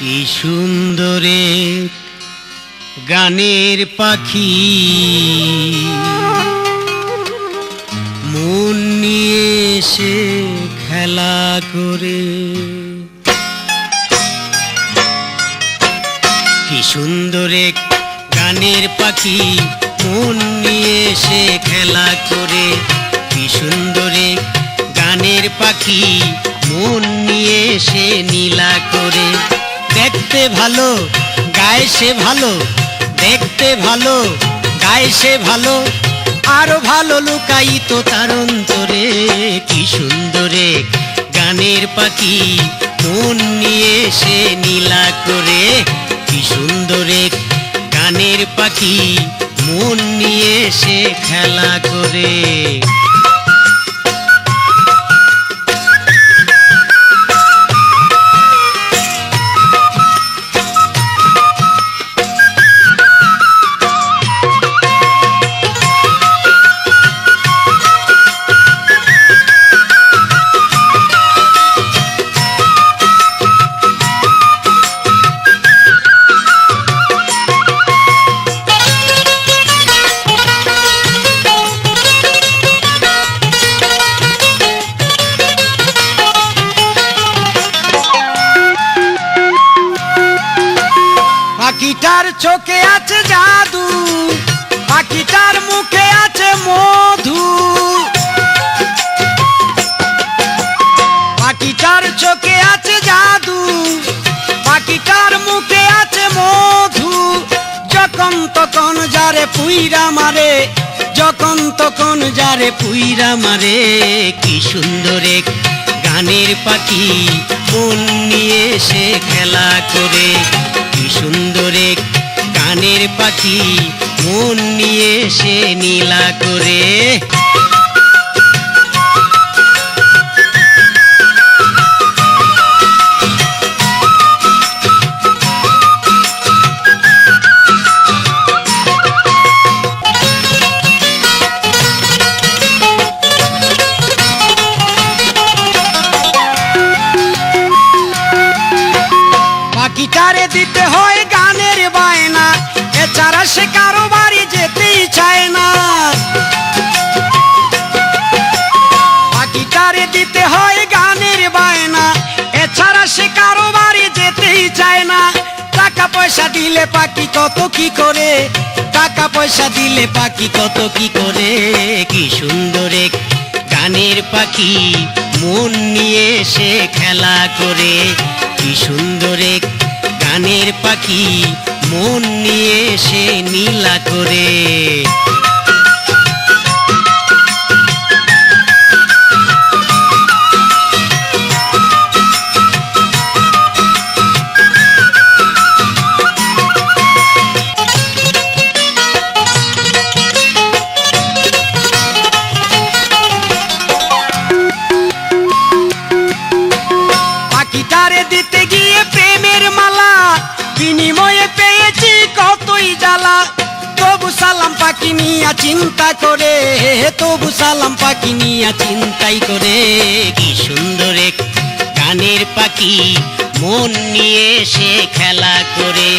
কি সুন্দরে গানের পাখি মন নিয়ে এসে খেলা করে। কি সুন্দরে গানের পাখি মন নিয়ে এসে খেলা করে। কি সুন্দরে গানের পাখি মন নিয়ে এসে নীলা করে। দেখতে ভালো গায়ে সে ভালো, দেখতে ভালো গায়ে সে ভালো, আরো ভালো লুকায়িত তার অন্তরে। কি সুন্দরে গানের পাখি মন নিয়ে এসে নীলা করে। কি সুন্দরে গানের পাখি মন নিয়ে এসে খেলা করে। পাখিটার চোখে আছে জাদু, পাখিটার মুখে আছে মধু। পাখিটার চোখে আছে জাদু, পাখিটার মুখে আছে মধু। যখন তখন যারে পুইরা মারে, যখন তখন যারে পুইরা মারে। কি সুন্দরে গানের পাখি মন নিয়ে এসে খেলা করে। কি সুন্দরে গানের পাখি মন নিয়ে এসে নীলা করে। পাখিটারে দিতে হয় গানের বায়না, এছাড়া সে কারো বাড়ি যেতেই চায় না। পাখিটারে দিতে হয় গানের বায়না, এছাড়া সে কারো বাড়ি যেতেই চায় না। টাকা পয়সা দিলে পাখি কত কি করে, টাকা পয়সা দিলে পাখি কত কি করে। কি সুন্দরে গানের পাখি মন নিয়ে এসে খেলা করে। কি সুন্দরে গানের পাখি মন নিয়ে এসে নীলা করে। পাখিটারে দিতে গিয়ে প্রেমের মালা, বিনিময়ে পেয়েছি কতই জ্বালা। তবু সালাম পাখি নিয়া চিন্তা করে, তবু সালাম পাখি নিয়া চিন্তাই করে। কি সুন্দরে গানের পাখি মন নিয়ে এসে খেলা করে।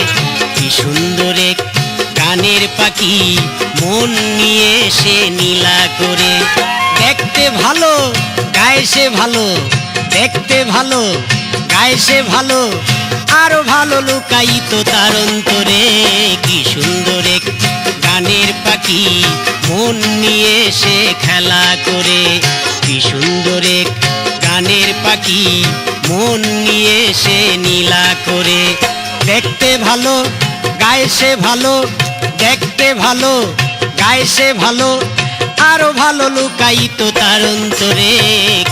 কি সুন্দরে গানের পাখি মন নিয়ে এসে নীলা করে। দেখতে ভালো গায়ে সে ভালো, দেখতে ভালো গায়ে সে ভালো, আরো ভালো লুকায়িত তার অন্তরে। কি সুন্দরে গানের পাখি মন নিয়ে এসে খেলা করে। কি সুন্দরে গানের পাখি মন নিয়ে এসে নীলা করে। দেখতে ভালো গায়ে সে ভালো, দেখতে ভালো গায়ে সে ভালো, আরো ভালো লুকায়িত তার অন্তরে।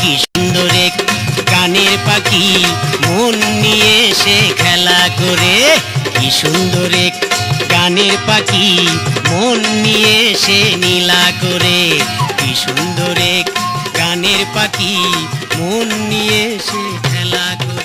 কি সুন্দরে গানের পাখি মন নিয়ে এসে খেলা করে। কি সুন্দরে গানের পাখি মন নিয়ে এসে নীলা করে। কি সুন্দরে গানের পাখি মন নিয়ে এসে খেলা করে।